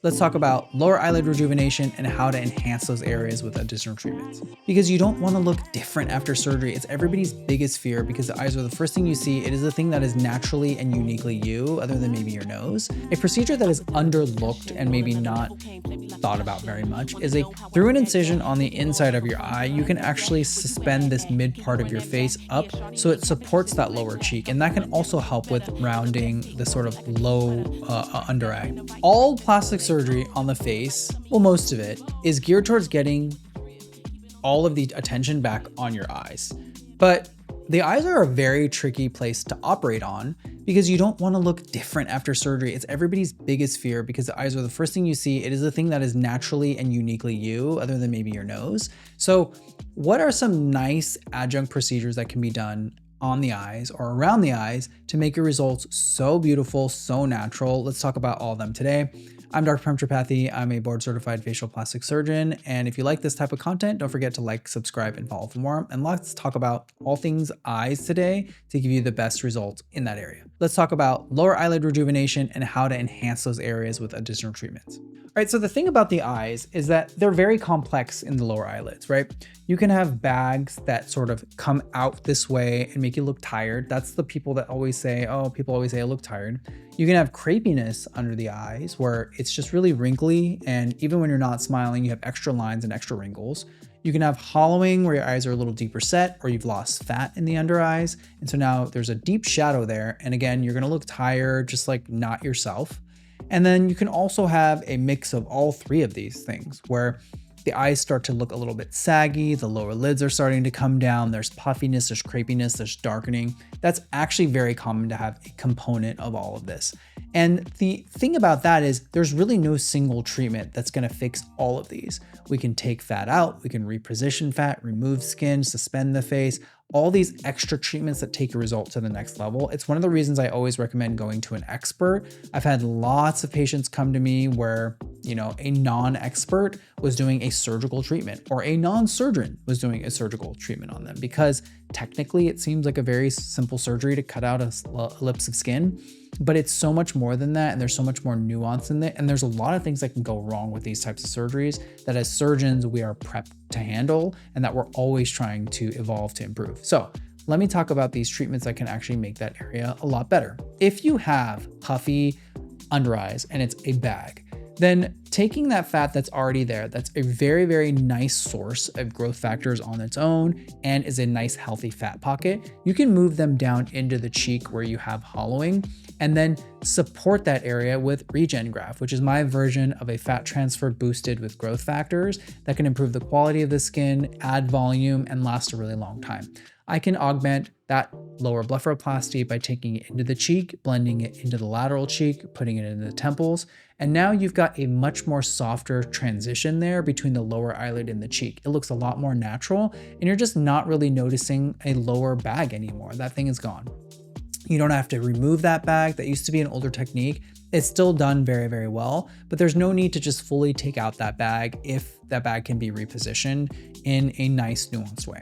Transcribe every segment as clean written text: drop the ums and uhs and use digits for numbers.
Let's talk about lower eyelid rejuvenation and how to enhance those areas with additional treatments. Because you don't want to look different after surgery. It's everybody's biggest fear because the eyes are the first thing you see. It is the thing that is naturally and uniquely you, other than maybe your nose. A procedure that is underlooked and maybe not thought about very much is through an incision on the inside of your eye, you can actually suspend this mid part of your face up so it supports that lower cheek. And that can also help with rounding the sort of low under eye. All plastic surgery on the face, well, most of it is geared towards getting all of the attention back on your eyes. But the eyes are a very tricky place to operate on because you don't want to look different after surgery. It's everybody's biggest fear because the eyes are the first thing you see. It is the thing that is naturally and uniquely you, other than maybe your nose. So what are some nice adjunct procedures that can be done on the eyes or around the eyes to make your results so beautiful, so natural? Let's talk about all of them today. I'm Dr. Prem Tripathi. I'm a board certified facial plastic surgeon. And if you like this type of content, don't forget to like, subscribe, and follow for more. And let's talk about all things eyes today to give you the best results in that area. Let's talk about lower eyelid rejuvenation and how to enhance those areas with additional treatments. All right, so the thing about the eyes is that they're very complex in the lower eyelids, right? You can have bags that sort of come out this way and make you look tired. That's the people that always say, people always say I look tired. You can have crepiness under the eyes where it's just really wrinkly. And even when you're not smiling, you have extra lines and extra wrinkles. You can have hollowing where your eyes are a little deeper set or you've lost fat in the under eyes. And so now there's a deep shadow there. And again, you're gonna look tired, just like not yourself. And then you can also have a mix of all three of these things where the eyes start to look a little bit saggy, the lower lids are starting to come down, there's puffiness, there's crepiness, there's darkening. That's actually very common to have a component of all of this. And the thing about that is there's really no single treatment that's gonna fix all of these. We can take fat out, we can reposition fat, remove skin, suspend the face, all these extra treatments that take your result to the next level. It's one of the reasons I always recommend going to an expert. I've had lots of patients come to me where, a non-expert was doing a surgical treatment or a non-surgeon was doing a surgical treatment on them because technically it seems like a very simple surgery to cut out a ellipse of skin, but it's so much more than that. And there's so much more nuance in it. And there's a lot of things that can go wrong with these types of surgeries that as surgeons, we are prepped to handle and that we're always trying to evolve to improve. So let me talk about these treatments that can actually make that area a lot better. If you have puffy under eyes and it's a bag, then taking that fat that's already there, that's a very, very nice source of growth factors on its own and is a nice healthy fat pocket, you can move them down into the cheek where you have hollowing and then support that area with RegenGraft, which is my version of a fat transfer boosted with growth factors that can improve the quality of the skin, add volume, and last a really long time. I can augment that lower blepharoplasty by taking it into the cheek, blending it into the lateral cheek, putting it into the temples. And now you've got a much more softer transition there between the lower eyelid and the cheek. It looks a lot more natural and you're just not really noticing a lower bag anymore. That thing is gone. You don't have to remove that bag. That used to be an older technique. It's still done very, very well, but there's no need to just fully take out that bag if that bag can be repositioned in a nice nuanced way.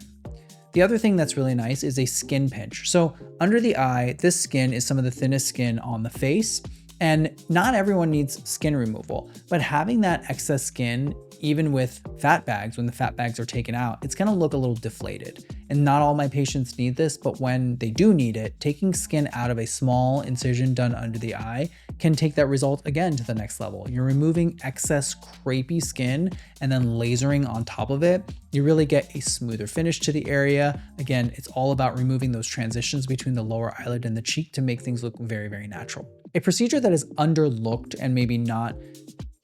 The other thing that's really nice is a skin pinch. So under the eye, this skin is some of the thinnest skin on the face, and not everyone needs skin removal, but having that excess skin, even with fat bags, when the fat bags are taken out, it's gonna look a little deflated. And not all my patients need this, but when they do need it, taking skin out of a small incision done under the eye can take that result again to the next level. You're removing excess crepey skin and then lasering on top of it. You really get a smoother finish to the area. Again, it's all about removing those transitions between the lower eyelid and the cheek to make things look very, very natural. A procedure that is underlooked and maybe not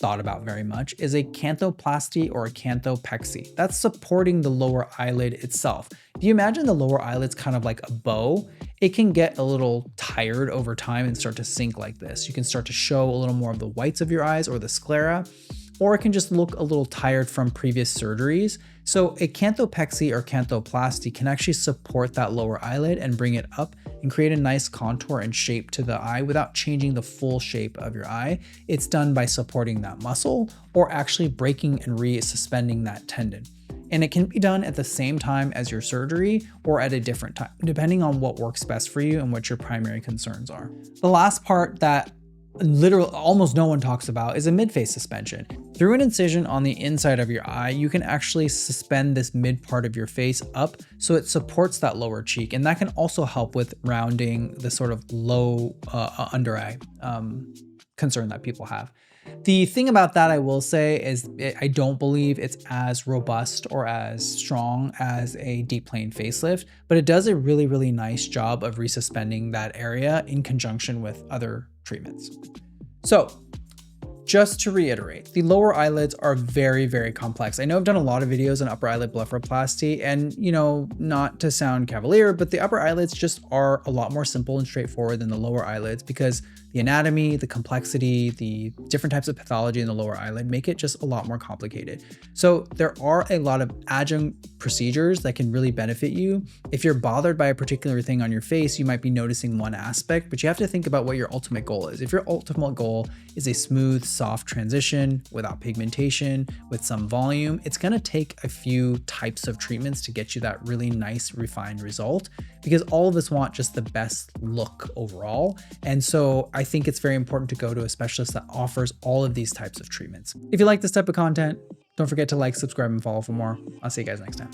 thought about very much is a canthoplasty or a canthopexy. That's supporting the lower eyelid itself. If you imagine the lower eyelid's kind of like a bow, it can get a little tired over time and start to sink like this. You can start to show a little more of the whites of your eyes or the sclera, or it can just look a little tired from previous surgeries. So a canthopexy or canthoplasty can actually support that lower eyelid and bring it up and create a nice contour and shape to the eye without changing the full shape of your eye. It's done by supporting that muscle or actually breaking and re-suspending that tendon. And it can be done at the same time as your surgery or at a different time, depending on what works best for you and what your primary concerns are. The last part that literally almost no one talks about is a mid-face suspension. Through an incision on the inside of your eye, you can actually suspend this mid part of your face up so it supports that lower cheek. And that can also help with rounding the sort of low under eye concern that people have. The thing about that I will say is I don't believe it's as robust or as strong as a deep plane facelift, but it does a really, really nice job of resuspending that area in conjunction with other treatments. So just to reiterate, the lower eyelids are very, very complex. I know I've done a lot of videos on upper eyelid blepharoplasty, and not to sound cavalier, but the upper eyelids just are a lot more simple and straightforward than the lower eyelids because the anatomy, the complexity, the different types of pathology in the lower eyelid make it just a lot more complicated. So there are a lot of adjunct procedures that can really benefit you. If you're bothered by a particular thing on your face, you might be noticing one aspect, but you have to think about what your ultimate goal is. If your ultimate goal is a smooth, soft transition without pigmentation, with some volume, it's gonna take a few types of treatments to get you that really nice, refined result, because all of us want just the best look overall. And so I think it's very important to go to a specialist that offers all of these types of treatments. If you like this type of content, don't forget to like, subscribe, and follow for more. I'll see you guys next time.